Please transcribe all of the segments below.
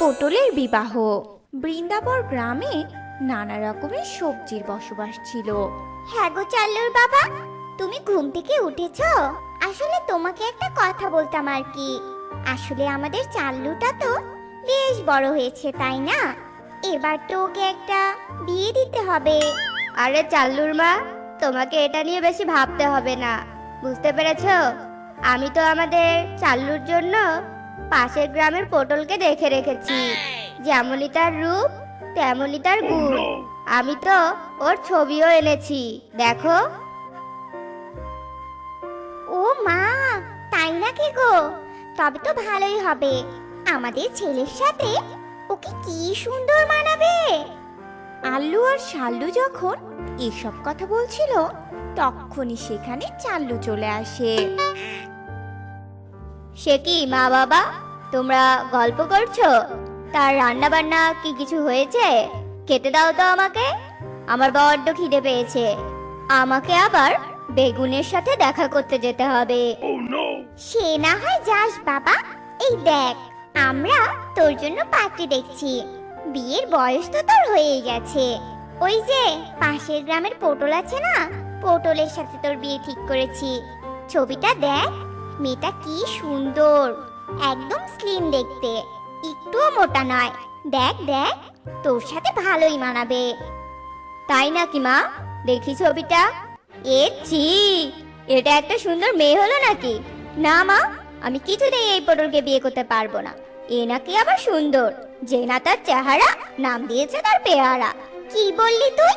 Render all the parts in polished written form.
পটলের বিবাহ। বৃন্দাবন গ্রামে নানা রকমের সবজির বসবাস ছিল। হ্যাঁ গো চাল্লুর বাবা, তুমি ঘুম থেকে উঠেছো? আসলে তোমাকে একটা কথা বলতাম আর কি। আসলে আমাদের চাল্লুটা তো বেশ বড় হয়েছে, তাই না? এবার তো ওকে একটা বিয়ে দিতে হবে। আরে চাল্লুর মা, তোমাকে এটা নিয়ে বেশি ভাবতে হবে না, বুঝতে পেরেছো? আমি তো আমাদের চাল্লুর জন্য পাশের গ্রামের পটলকে দেখে রেখেছি। যেমনই তার রূপ তেমনই তার গুণ। আমি তো ওর ছবিও এনেছি, দেখো। ও মা, তাই নাকি গো? তবে তো ভালোই হবে। আমাদের ছেলের সাথে ওকে কি সুন্দর মানাবে। আল্লু আর শাল্লু যখন এসব কথা বলছিল তখনই সেখানে চাল্লু চলে আসে। সে কি মা বাবা, তোমরা গল্প করছো? তার রান্না বান্না কি কিছু হয়েছে? খেতে দাও তো আমাকে, আমার বড্ড খিদে পেয়েছে। আমাকে আবার বেগুনের সাথে দেখা করতে যেতে হবে। সে না হয় যাস বাবা। এই দেখ, আমরা তোর জন্য পাত্রী দেখছি। বিয়ের বয়স তো তোর হয়েই গেছে। ওই যে পাশের গ্রামের পটল আছে না, পটলের সাথে তোর বিয়ে ঠিক করেছি। ছবিটা দেখ, মেয়েটা কি সুন্দর, একদম স্লিম দেখতে, একটুও মোটা নয়। দেখ দেখ, তোর সাথে ভালোই মানাবে। তাই নাকি মা? দেখি ছবিটা। এ ছি, এটা একটা সুন্দর মেয়ে হলো নাকি? না মা, আমি কিছুতেই এই পটলকে বিয়ে করতে পারবো না। এ নাকি আবার সুন্দর, যে না তার চেহারা, নাম দিয়েছে তার পেয়ারা। কি বললি তুই?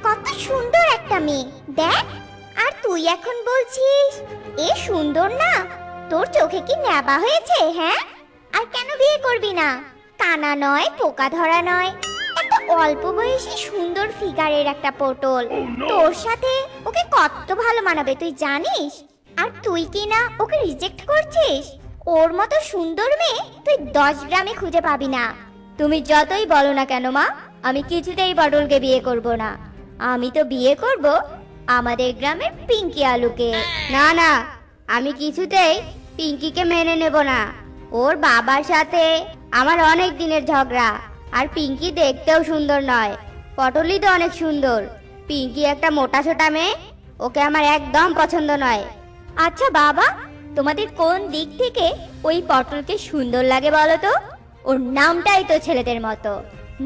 কত সুন্দর একটা মেয়ে দেখ, আর তুই এখন বলছিস এ সুন্দর না? তোর চোখে কি নেবা হয়েছে? হ্যাঁ, আর কেন বিয়ে করবি না? কানা নয়, পোকা ধরা নয়, একটা অল্প বয়সী সুন্দর ফিগারের একটা পটল। তোর সাথে ওকে কত ভালো মানাবে তুই জানিস? আর তুই কি না ওকে রিজেক্ট করছিস? ওর মতো সুন্দর মেয়ে তুই 10 গ্রামে খুঁজে পাবি না। তুমি যতই বলো না কেন মা, আমি কিছুতেই পটলকে বিয়ে করব না। আমি তো বিয়ে করব আমাদের গ্রামের পিঙ্কি আলুকে। না না, আমি কিছুতেই পিঙ্কিকে মেনে নেব না। ওর বাবার সাথে আমার অনেক দিনের ঝগড়া। আর পিঙ্কি দেখতেও সুন্দর নয়, পটলই তো অনেক সুন্দর। পিঙ্কি একটা মোটা সোটা মেয়ে, ওকে আমার একদম পছন্দ নয়। আচ্ছা বাবা, তোমাদের কোন দিক থেকে ওই পটলকে সুন্দর লাগে বলো তো? ওর নামটাই তো ছেলেদের মতো,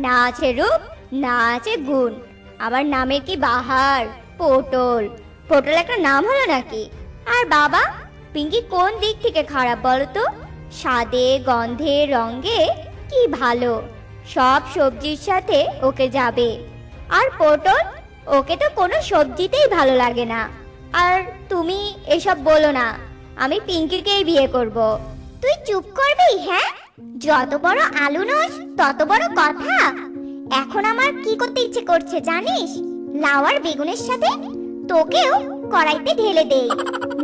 না আছে রূপ না আছে গুণ, আবার নামে কি বাহার। পটল, পটল একটা নাম হলো নাকি? আর বাবা, পিঙ্কি কোন দিক থেকে খারাপ বলো তো? স্বাদে গন্ধে রঙে কি ভালো, সব সবজির সাথে ওকে যাবে। আর পটল, ওকে তো কোনো সবজিতেই ভালো লাগে না। আর তুমি এসব বলো না, আমি পিঙ্কিকেই বিয়ে করব। তুই চুপ করবি? হ্যাঁ, যত বড় আলু নস তত বড় কথা। এখন আমার কি করতে ইচ্ছে করছে জানিস? লাউ আর বেগুনের সাথে তোকেও কড়াইতে ঢেলে দেই,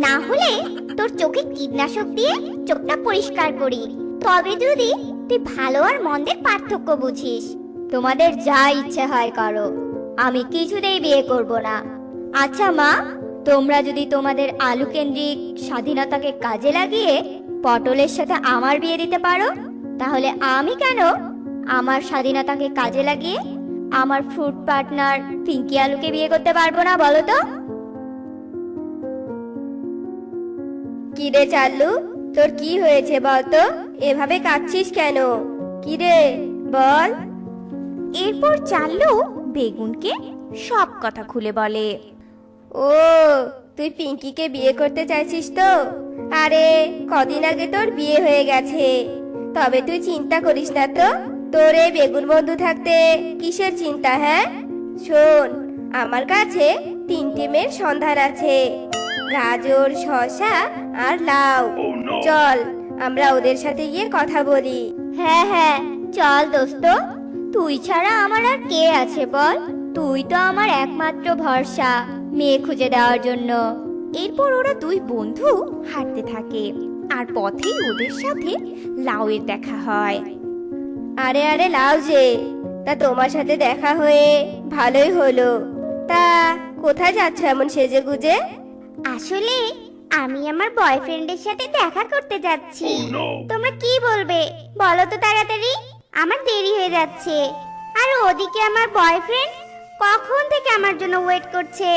না হলে তোর চোখে কীটনাশক দিয়ে চোখটা পরিষ্কার করি। তবে যদি তুই ভালো আর মন্দের পার্থক্য বুঝিস। তোমাদের যা ইচ্ছে হয় করো, আমি কিছুতেই বিয়ে করব না। আচ্ছা মা, তোমরা যদি তোমাদের আলু কেন্দ্রিক স্বাধীনতাকে কাজে লাগিয়ে পটলের সাথে আমার বিয়ে দিতে পারো, তাহলে আমি কেন আমার স্বাধীনতাকে কাজে লাগিয়ে আমার ফ্রুট পার্টনার পিঙ্কি আলুকে বিয়ে করতে পারবো না বলো তো? কি রে চাল্লু, তোর কি হয়েছে বলতো? এভাবে কাঁদছিস কেন? কি রে বল। এরপর চাল্লু বেগুনকে সব কথা খুলে বলে। ও, তুই পিঙ্কিকে বিয়ে করতে চাইছিস তো? আরে কদিন আগে তোর বিয়ে হয়ে গেছে, তবে তুই চিন্তা করিস না তো। তোর এই বেগুন বন্ধু থাকতে কিসের চিন্তা? হ্যাঁ শোন, আমার কাছে 3টে মেয়ের সন্ধান আছে, গাজর শসা আর লাউ। চল আমরা ওদের সাথে গিয়ে কথা বলি। হ্যাঁ হ্যাঁ চল দোস্ত, তুই ছাড়া আমার আর কে আছে বল? তুই তো আমার একমাত্র ভরসা মেয়ে খুঁজে দেওয়ার জন্য। এরপর ওরা দুই বন্ধু হাঁটতে থাকে আর পথেই ওদের সাথে লাউয়ের দেখা হয়। আরে আরে লাউ যে, তা তোমার সাথে দেখা হয়ে ভালোই হলো। তা কোথায় যাচ্ছ এমন সেজে গুজে? আসলে আমি আমার বয়ফ্রেন্ডের সাথে দেখা করতে যাচ্ছি। তোমরা কি বলবে বলো তো তাড়াতাড়ি? আমার দেরি হয়ে যাচ্ছে। আর ওদিকে আমার বয়ফ্রেন্ড কখন থেকে আমার জন্য ওয়েট করছে।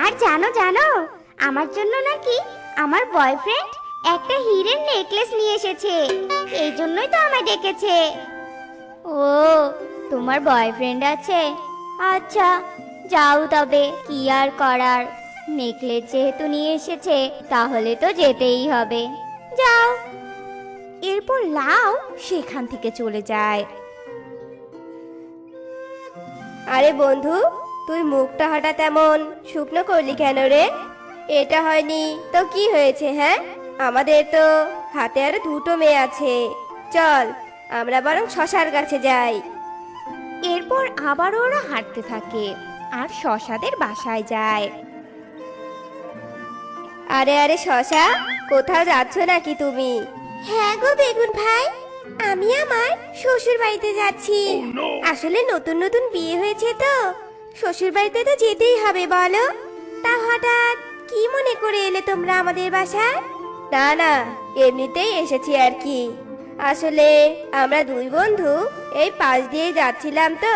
আর জানো জানো, আমার জন্য নাকি আমার বয়ফ্রেন্ড একটা হীরের নেকলেস নিয়ে এসেছে। এই জন্যই তো আমায় ডেকেছে। ও, তোমার বয়ফ্রেন্ড আছে? আচ্ছা, যাও তবে, কি আর করার। নেকলেস যেহেতু নিয়ে এসেছে তাহলে তো যেতেই হবে। যাও। এরপর লাউ সেখান থেকে চলে যায়। আরে বন্ধু, তুই মুখটা হঠাৎ এমন শুকনো করলি কেন রে? এটা হয়নি তো কি হয়েছে? হ্যাঁ, আমাদের তো হাতে আরো দুটো মেয়ে আছে। চল, আমরা বরং শশার কাছে যাই। এরপর আবার ওরা হাঁটতে থাকে আর শশাদের বাসায় যায়। আরে আরে শশা, কোথাও যাচ্ছ নাকি তুমি? হ্যাঁ গো বেগুন ভাই, আমি আমার শ্বশুর বাড়িতে যাচ্ছি। আসলে নতুন নতুন বিয়ে হয়েছে তো শ্বশুর বাড়িতে তো যেতেই হবে বলো। তা হঠাৎ কি মনে করে এলে তোমরা আমাদের বাসায়? না না, এমনিতেই এসেছি আর কি। আসলে আমরা দুই বন্ধু এই পাশ দিয়ে যাচ্ছিলাম তো,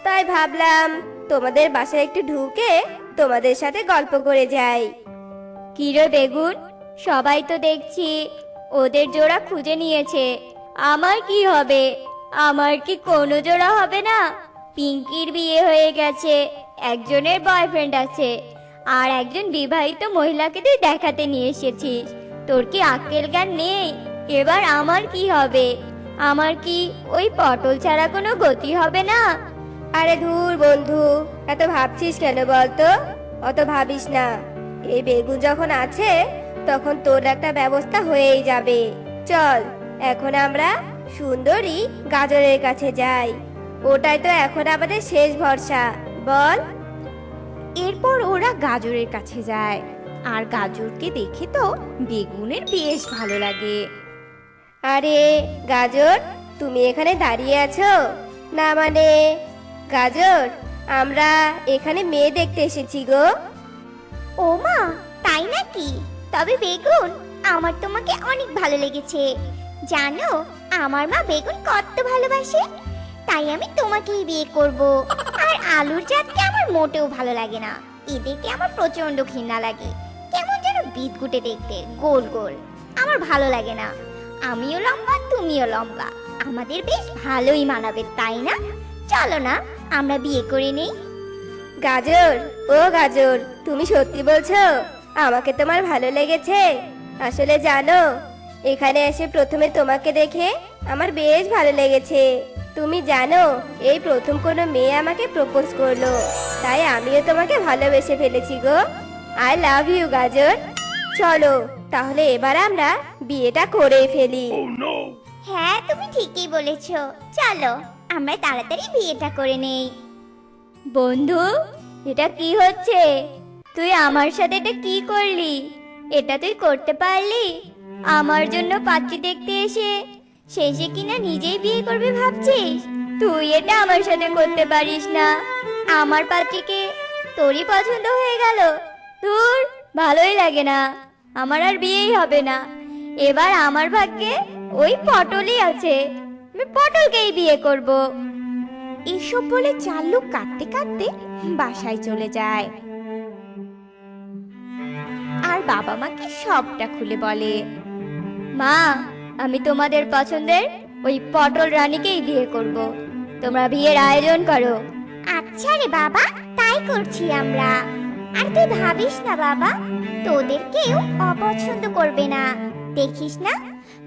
তাই ভাবলাম তোমাদের বাসায় একটু ঢুকে তোমাদের সাথে গল্প করে যাই। কি রে বেগুন, সবাই তো দেখছি ওদের জোড়া খুঁজে নিয়েছে, আমার কি হবে? আমার কি কোনো জোড়া হবে না? পিঙ্কির বিয়ে হয়ে গেছে, একজনের বয়ফ্রেন্ড আছে, আর একজন বিবাহিত মহিলাকে তুই দেখাতে নিয়ে এসেছিস। তোর কি আক্কেল জ্ঞান নেই? এবার আমার কি হবে? আমার কি ওই পটল ছাড়া কোনো গতি হবে না? আরে ধুর বন্ধু, এত ভাবছিস কেন বলতো? অত ভাবিস না। এই বেগুন যখন আছে তখন তোর একটা ব্যবস্থা হয়েই যাবে। চল, এখন আমরা সুন্দরী গাজরের কাছে যাই। ওটাই তো এখন আমাদের শেষ ভরসা, বল? এরপর ওরা গাজরের কাছে যায় আর গাজরকে দেখে তো বেগুনের বেশ ভালো লাগে। আরে গাজর, তুমি এখানে দাঁড়িয়ে আছো? না মানে গাজর, আমরা এখানে মেয়ে দেখতে এসেছি গো। ও মা, তাই নাকি? তবে বেগুন, আমার তোমাকে অনেক ভালো লেগেছে। জানো, আমার মা বেগুন কত ভালোবাসে, তাই আমি তোমাকেই বিয়ে করব। আর আলুর জাতকে আমার মোটেও ভালো লাগে না, এদেরকে আমার প্রচন্ড ঘৃণা লাগে। কেমন যেন বিদগুটে দেখতে, গোল গোল, আমার ভালো লাগে না। আমিও লম্বা, তুমিও লম্বা, আমাদের বেশ ভালোই মানাবে, তাই না? চলো না, আমরা বিয়ে করে নেই। গাজর, ও গাজর, তুমি সত্যি বলছো আমাকে তোমার ভালো লেগেছে? আসলে জানো, এখানে এসে প্রথমে তোমাকে দেখে আমার বেশ ভালো লেগেছে। তুমি জানো, এই প্রথম কোনো মেয়ে আমাকে প্রপোজ করলো, তাই আমিও তোমাকে ভালোবেসে ফেলেছি গো। আই লাভ ইউ গাজর। চলো তাহলে এবার আমরা বিয়েটা করে ফেলি। হ্যাঁ, তুমি ঠিকই বলেছো। চলো, আমরা তাড়াতাড়ি বিয়েটা করে নেই। বন্ধু, এটা কি হচ্ছে? তুই আমার সাথে এটা কি করলি? এটা তুই করতে পারলি? আমার জন্য পাত্রী দেখতে এসে শেষে কিনা নিজেই বিয়ে করবে ভাবছিস? তুই এটা আমার সাথে করতে পারিস না। আমার পাত্রীকে তোরই পছন্দ হয়ে গেল? তোর ভালোই লাগে না, আমার আর বিয়েই হবে না। এবার আমার ভাগ্যে ওই পটলই আছে, আমি পটলকেই বিয়ে করব। এসব বলে চাল্লু কাঁদতে কাঁদতে বাসায় চলে যায় আর বাবা মাকে সবটা খুলে বলে। মা, আমি তোমাদের পছন্দের ওই পটল রানীকেই বিয়ে করব। তোমরা বিয়ের আয়োজন করো। আচ্ছা রে বাবা, তাই করছি আমরা। আর তুই ভাবিস না বাবা, তোদের কেউ অপছন্দ করবে না। দেখিস না,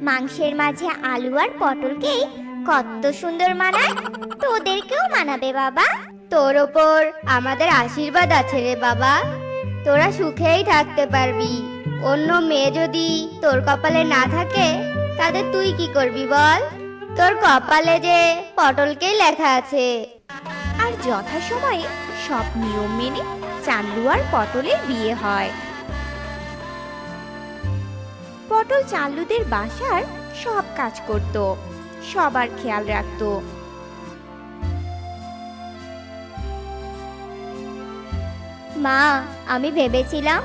মাংসের মাঝে আলু আর পটলকেই কত সুন্দর মানায়, তোদেরকেও মানাবে বাবা। তোর ওপর আমাদের আশীর্বাদ আছে রে বাবা, তোরা সুখেই থাকতে পারবি। অন্য মেয়ে যদি তোর কপালে না থাকে তাদের তুই কি করবি বল? তোর কপালে যে পটলকেই লেখা আছে। আর যথাসময়ে সব নিয়ম মেনে চাল্লু আর পটলের বিয়ে হয়। পটল চাল্লুদের বাসার সব কাজ করত, সবার খেয়াল রাখতো। মা, আমি ভেবেছিলাম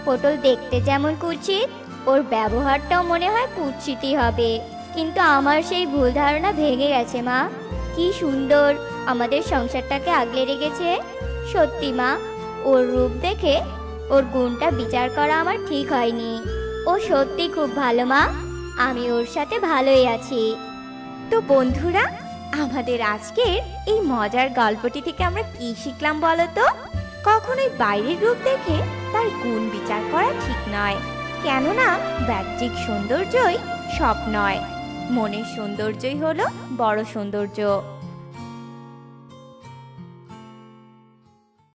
পটল দেখতে যেমন কুৎসিত, ওর ব্যবহারটাও মনে হয় কুৎসিতই হবে। কিন্তু আমার সেই ভুল ধারণা ভেঙে গেছে মা। কি সুন্দর আমাদের সংসারটাকে আগলে রেখেছে। সত্যি মা, ওর রূপ দেখে ওর গুণটা বিচার করা আমার ঠিক হয়নি। ও সত্যি খুব ভালো মা, আমি ওর সাথে ভালোই আছি। তো বন্ধুরা, আমাদের আজকের এই মজার গল্পটি থেকে আমরা কি শিখলাম বলো তো? কখনোই বাইরের রূপ দেখে তার গুণ বিচার করা ঠিক নয়, কেননা বাহ্যিক সৌন্দর্যই সব নয়, মনের সৌন্দর্যই হলো বড় সৌন্দর্য।